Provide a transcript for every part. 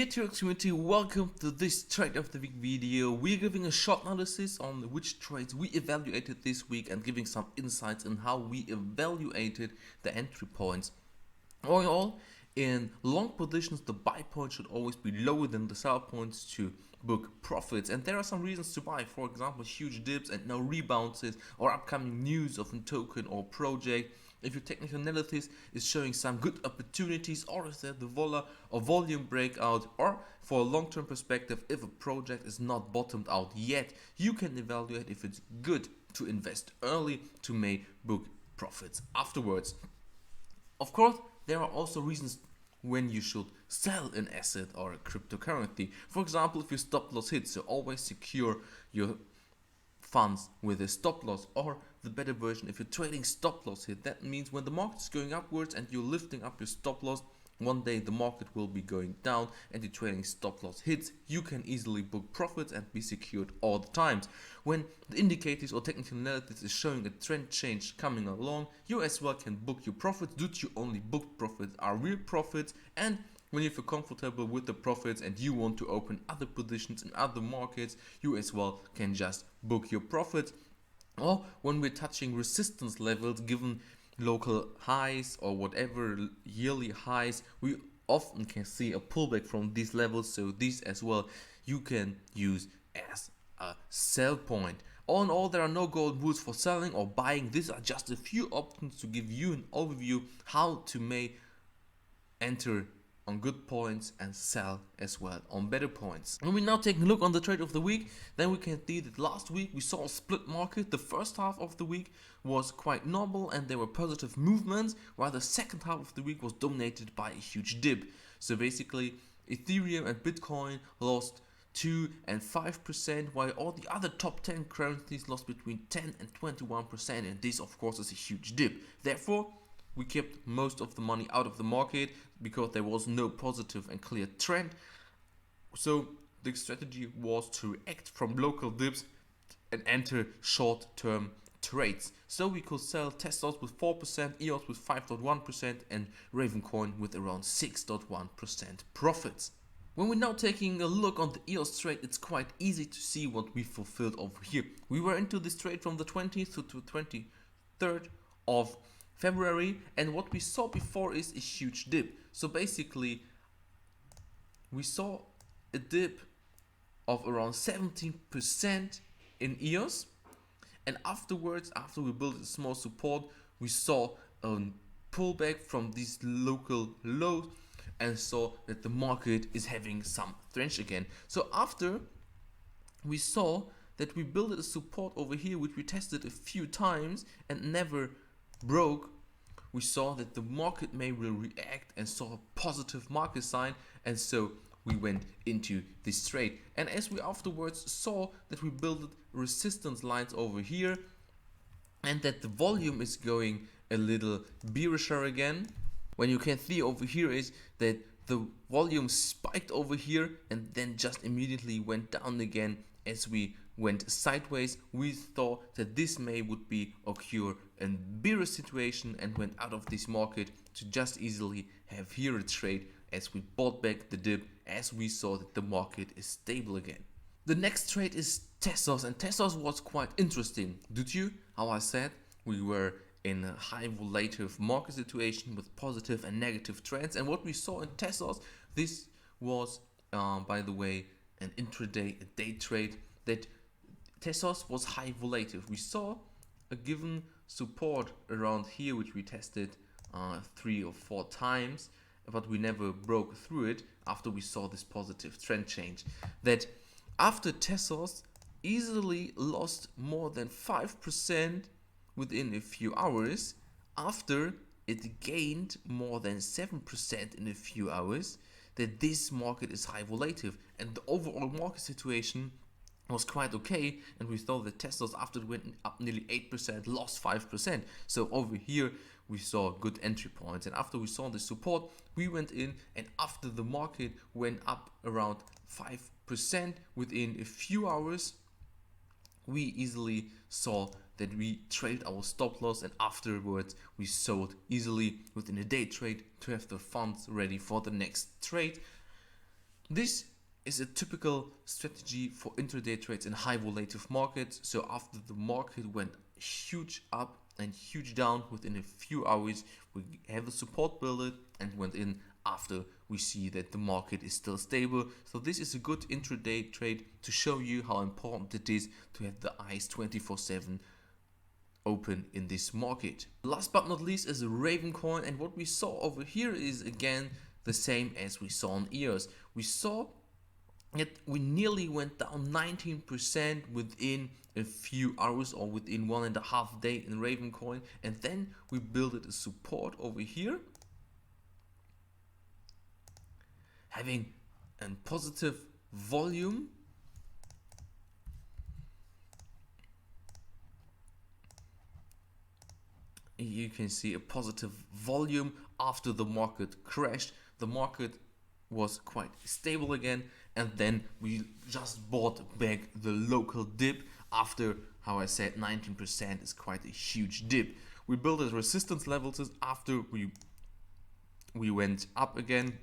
Teroxx community, welcome to this trade of the week video. We're giving a short analysis on which trades we evaluated this week and giving some insights on how we evaluated the entry points. All in all, in long positions the buy point should always be lower than the sell points to book profits, and there are some reasons to buy. For example, huge dips and no rebounds or upcoming news of a token or project. If your technical analysis is showing some good opportunities, or is there the volume breakout, or for a long-term perspective, if a project is not bottomed out yet, you can evaluate if it's good to invest early to make book profits afterwards. Of course, there are also reasons when you should sell an asset or a cryptocurrency. For example, if your stop loss hits, so always secure your funds with a stop loss, or the better version, if you're trading stop loss hit, that means when the market is going upwards and you're lifting up your stop loss, one day the market will be going down and you're trading stop loss hits, you can easily book profits and be secured all the times. When the indicators or technical analysis is showing a trend change coming along, you as well can book your profits. Do you only book profits are real profits, and when you feel comfortable with the profits and you want to open other positions in other markets, you as well can just book your profits. Or when we're touching resistance levels given local highs or whatever yearly highs, we often can see a pullback from these levels, so these as well you can use as a sell point. All in all, there are no golden rules for selling or buying. These are just a few options to give you an overview how to enter on good points and sell as well on better points. When we now take a look on the trade of the week, then we can see that last week we saw a split market. The first half of the week was quite normal and there were positive movements, while the second half of the week was dominated by a huge dip. So basically Ethereum and Bitcoin lost 2 and 5%, while all the other top 10 currencies lost between 10 and 21%, and this of course is a huge dip. Therefore, we kept most of the money out of the market because there was no positive and clear trend. So the strategy was to react from local dips and enter short-term trades. So we could sell Teroxx with 4%, EOS with 5.1%, and Ravencoin with around 6.1% profits. When we're now taking a look on the EOS trade, it's quite easy to see what we fulfilled over here. We were into this trade from the 20th to 23rd of February, and what we saw before is a huge dip. So basically we saw a dip of around 17% in EOS, and afterwards, after we built a small support, we saw a pullback from these local lows and saw that the market is having some strength again. So after we saw that we built a support over here, which we tested a few times and never broke, we saw that the market may will react and saw a positive market sign, and so we went into this trade. And as we afterwards saw that we built resistance lines over here and that the volume is going a little bearisher again, when you can see over here is that the volume spiked over here and then just immediately went down again as we went sideways. We thought that this would be occur a bearish situation and went out of this market to just easily have here a trade as we bought back the dip as we saw that the market is stable again. The next trade is Teroxx, and Teroxx was quite interesting. Did you? How I said, we were in a high volatile market situation with positive and negative trends, and what we saw in Teroxx, this was by the way an intraday, a day trade, that Teroxx was high volatile. We saw a given support around here which we tested 3 or 4 times, but we never broke through it after we saw this positive trend change. That after Teroxx easily lost more than 5% within a few hours, after it gained more than 7% in a few hours, that this market is high volatile and the overall market situation was quite okay, and we thought that Teroxx after it went up nearly 8% lost 5%. So over here we saw good entry points, and after we saw the support we went in, and after the market went up around 5% within a few hours, we easily saw that we traded our stop loss, and afterwards we sold easily within a day trade to have the funds ready for the next trade. This is a typical strategy for intraday trades in high volatile markets. So after the market went huge up and huge down within a few hours, we have a support build and went in after we see that the market is still stable. So this is a good intraday trade to show you how important it is to have the eyes 24/7 open in this market. Last but not least is a Raven coin, and what we saw over here is again the same as we saw on EOS. We saw that we nearly went down 19% within a few hours or within 1.5 days in Raven coin, and then we built a support over here, having a positive volume. You can see a positive volume after the market crashed. The market was quite stable again, and then we just bought back the local dip after, how I said, 19% is quite a huge dip. We built as resistance levels after we went up again.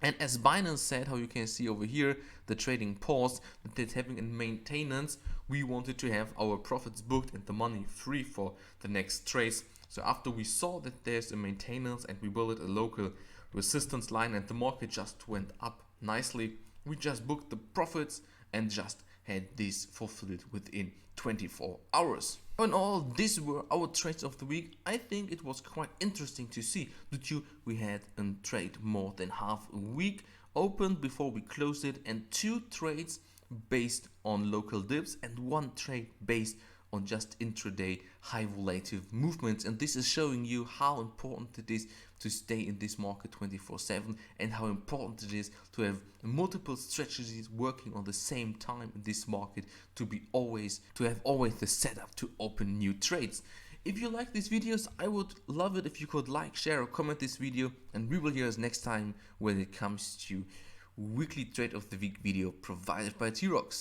And as Binance said, how you can see over here, the trading paused, that it's having a maintenance. We wanted to have our profits booked and the money free for the next trades. So after we saw that there's a maintenance and we built a local resistance line and the market just went up nicely, we just booked the profits and just had this fulfilled within 24 hours. In all, these were our trades of the week. I think it was quite interesting to see that we had a trade more than half a week opened before we closed it, and 2 trades based on local dips and 1 trade based on just intraday high volatile movements. And this is showing you how important it is to stay in this market 24/7 and how important it is to have multiple strategies working on the same time in this market to have always the setup to open new trades. If you like these videos, I would love it if you could like, share or comment this video, and we will hear us next time when it comes to weekly trade of the week video provided by Teroxx.